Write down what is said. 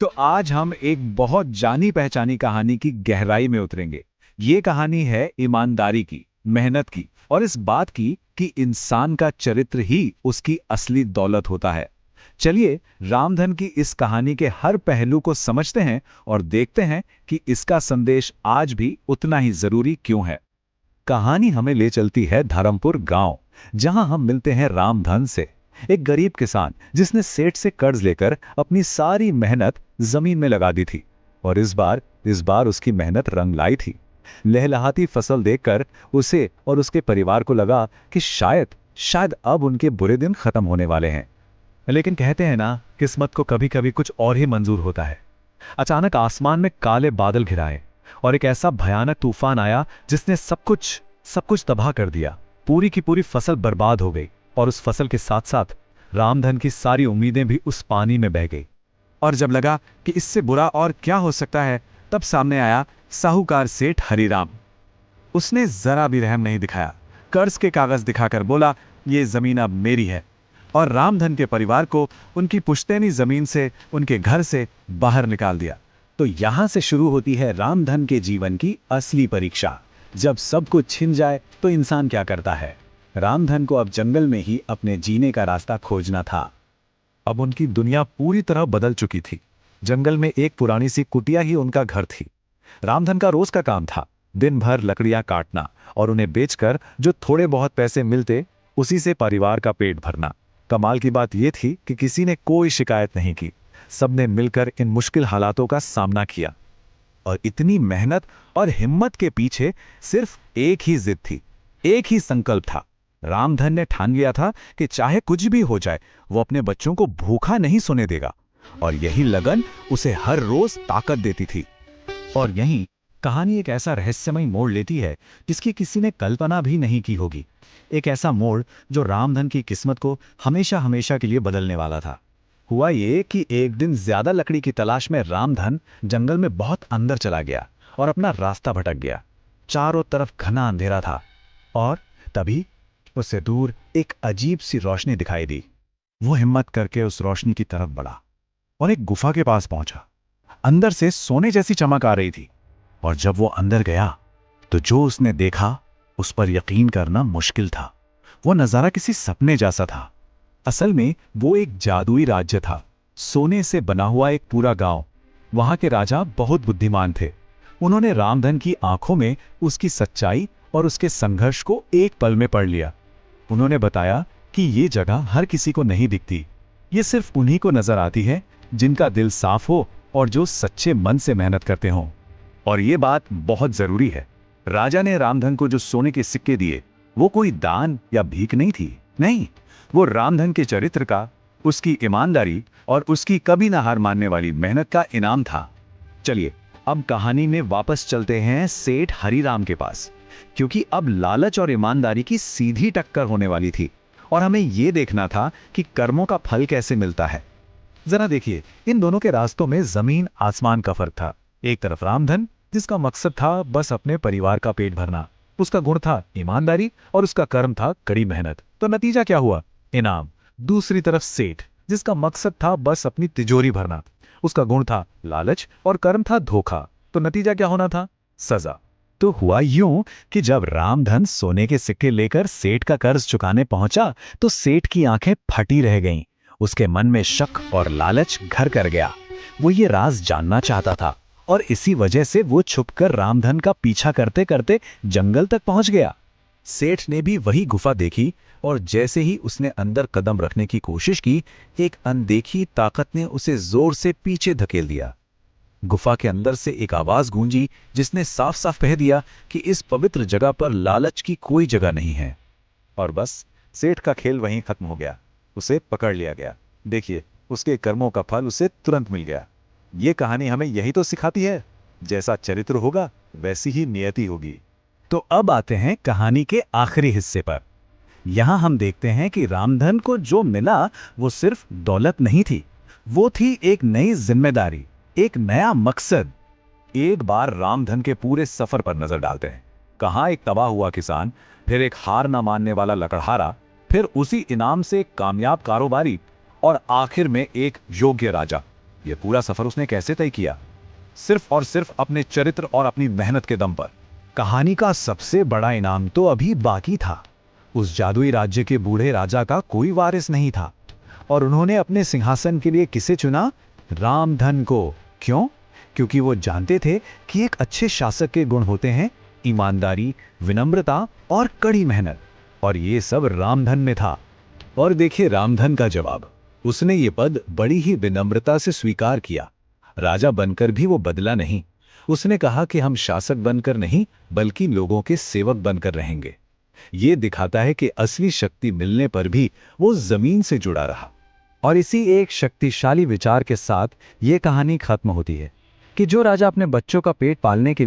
तो आज हम एक बहुत जानी पहचानी कहानी की गहराई में उतरेंगे। ये कहानी है ईमानदारी की, मेहनत की और इस बात की कि इंसान का चरित्र ही उसकी असली दौलत होता है। चलिए रामधन की इस कहानी के हर पहलू को समझते हैं और देखते हैं कि इसका संदेश आज भी उतना ही जरूरी क्यों है। कहानी हमें ले चलती है धर्मपुर गांव, जहां हम मिलते हैं रामधन से, एक गरीब किसान जिसने सेठ से कर्ज लेकर अपनी सारी मेहनत जमीन में लगा दी थी। और इस बार उसकी मेहनत रंग लाई थी। लहलहाती फसल देखकर उसे और उसके परिवार को लगा कि शायद शायद अब उनके बुरे दिन खत्म होने वाले हैं। लेकिन कहते हैं ना, किस्मत को कभी कभी कुछ और ही मंजूर होता है। अचानक आसमान में काले बादल घिराए और एक ऐसा भयानक तूफान आया जिसने सब कुछ तबाह कर दिया। पूरी की पूरी फसल बर्बाद हो गई और उस फसल के साथ साथ रामधन की सारी उम्मीदें भी उस पानी में बह गई। और जब लगा कि इससे बुरा और क्या हो सकता है, तब सामने आया साहूकार सेठ हरिराम। उसने जरा भी रहम नहीं दिखाया। कर्ज के कागज दिखाकर बोला, ये जमीन अब मेरी है, और रामधन के परिवार को उनकी पुश्तैनी जमीन से, उनके घर से बाहर निकाल दिया। तो यहां से शुरू होती है रामधन के जीवन की असली परीक्षा। जब सब कुछ छिन जाए तो इंसान क्या करता है। रामधन को अब जंगल में ही अपने जीने का रास्ता खोजना था। अब उनकी दुनिया पूरी तरह बदल चुकी थी। जंगल में एक पुरानी सी कुटिया ही उनका घर थी। रामधन का रोज का काम था दिन भर लकड़ियां काटना और उन्हें बेचकर जो थोड़े बहुत पैसे मिलते, उसी से परिवार का पेट भरना। कमाल की बात यह थी कि किसी ने कोई शिकायत नहीं की। सबने मिलकर इन मुश्किल हालातों का सामना किया। और इतनी मेहनत और हिम्मत के पीछे सिर्फ एक ही जिद थी, एक ही संकल्प था। रामधन ने ठान लिया था कि चाहे कुछ भी हो जाए, वो अपने बच्चों को भूखा नहीं सोने देगा। और यही लगन उसे हर रोज ताकत देती थी। और यहीं कहानी एक ऐसा रहस्यमय मोड़ लेती है जिसकी किसी ने कल्पना भी नहीं की होगी। एक ऐसा मोड़ जो रामधन की किस्मत को हमेशा हमेशा के लिए बदलने वाला था। हुआ ये कि एक दिन ज्यादा लकड़ी की तलाश में रामधन जंगल में बहुत अंदर चला गया और अपना रास्ता भटक गया। चारों तरफ घना अंधेरा था और तभी उससे दूर एक अजीब सी रोशनी दिखाई दी। वो हिम्मत करके उस रोशनी की तरफ बढ़ा और एक गुफा के पास पहुंचा। अंदर से सोने जैसी चमक आ रही थी। और जब वो अंदर गया तो जो उसने देखा उस पर यकीन करना मुश्किल था। वो नजारा किसी सपने जैसा था। असल में वो एक जादुई राज्य था, सोने से बना हुआ एक पूरा गांव। वहां के राजा बहुत बुद्धिमान थे। उन्होंने रामधन की आंखों में उसकी सच्चाई और उसके संघर्ष को एक पल में पढ़ लिया। उन्होंने बताया कि ये जगह हर किसी को नहीं दिखती, ये सिर्फ उन्हीं को नजर आती है जिनका दिल साफ हो और जो सच्चे मन से मेहनत करते हों। और ये बात बहुत जरूरी है। राजा ने रामधन को जो सोने के सिक्के दिए, वो कोई दान या भीख नहीं थी। नहीं, वो रामधन के चरित्र का, उसकी ईमानदारी और उसकी कभी ना हार मानने वाली मेहनत का इनाम था। चलिए अब कहानी में वापस चलते हैं सेठ हरिराम के पास, क्योंकि अब लालच और ईमानदारी की सीधी टक्कर होने वाली थी और हमें यह देखना था कि कर्मों का फल कैसे मिलता है। जरा देखिए, इन दोनों के रास्तों में जमीन आसमान का फर्क था। एक तरफ रामधन, जिसका मकसद था बस अपने परिवार का पेट भरना, उसका गुण था ईमानदारी और उसका कर्म था कड़ी मेहनत। तो नतीजा क्या हुआ? इनाम। दूसरी तरफ सेठ, जिसका मकसद था बस अपनी तिजोरी भरना, उसका गुण था लालच और कर्म था धोखा। तो नतीजा क्या होना था? सजा। तो हुआ यूं कि जब रामधन सोने के सिक्के लेकर सेठ का कर्ज चुकाने पहुंचा तो सेठ की आंखें फटी रह गईं। उसके मन में शक और लालच घर कर गया। वो ये राज जानना चाहता था और इसी वजह से वो छुपकर रामधन का पीछा करते करते जंगल तक पहुंच गया। सेठ ने भी वही गुफा देखी और जैसे ही उसने अंदर कदम रखने की कोशिश की, एक अनदेखी ताकत ने उसे जोर से पीछे धकेल दिया। गुफा के अंदर से एक आवाज गूंजी जिसने साफ साफ कह दिया कि इस पवित्र जगह पर लालच की कोई जगह नहीं है। और बस सेठ का खेल वहीं खत्म हो गया। उसे पकड़ लिया गया। देखिए, उसके कर्मों का फल उसे तुरंत मिल गया। ये कहानी हमें यही तो सिखाती है, जैसा चरित्र होगा वैसी ही नियति होगी। तो अब आते हैं कहानी के आखिरी हिस्से पर। यहां हम देखते हैं कि रामधन को जो मिला वो सिर्फ दौलत नहीं थी, वो थी एक नई जिम्मेदारी, एक नया मकसद। एक बार रामधन के पूरे सफर पर नजर डालते हैं। कहां एक तबाह हुआ किसान, फिर एक हार न मानने वाला लकड़हारा, फिर उसी इनाम से एक कामयाब कारोबारी और आखिर में एक योग्य राजा। यह पूरा सफर उसने कैसे तय किया? सिर्फ और सिर्फ अपने चरित्र और अपनी मेहनत के दम पर। कहानी का सबसे बड़ा इनाम तो अभी बाकी था। उस जादुई राज्य के बूढ़े राजा का कोई वारिस नहीं था और उन्होंने अपने सिंहासन के लिए किसे चुना? रामधन को। क्यों? क्योंकि वो जानते थे कि एक अच्छे शासक के गुण होते हैं ईमानदारी, विनम्रता और कड़ी मेहनत, और ये सब रामधन में था। और देखिए रामधन का जवाब। उसने ये पद बड़ी ही विनम्रता से स्वीकार किया। राजा बनकर भी वो बदला नहीं। उसने कहा कि हम शासक बनकर नहीं बल्कि लोगों के सेवक बनकर रहेंगे। ये दिखाता है कि असली शक्ति मिलने पर भी वो जमीन से जुड़ा रहा। और इसी एक शक्तिशाली विचार के साथ ये कहानी खत्म होती है कि जो राजा अपने बच्चों का पेट पालने के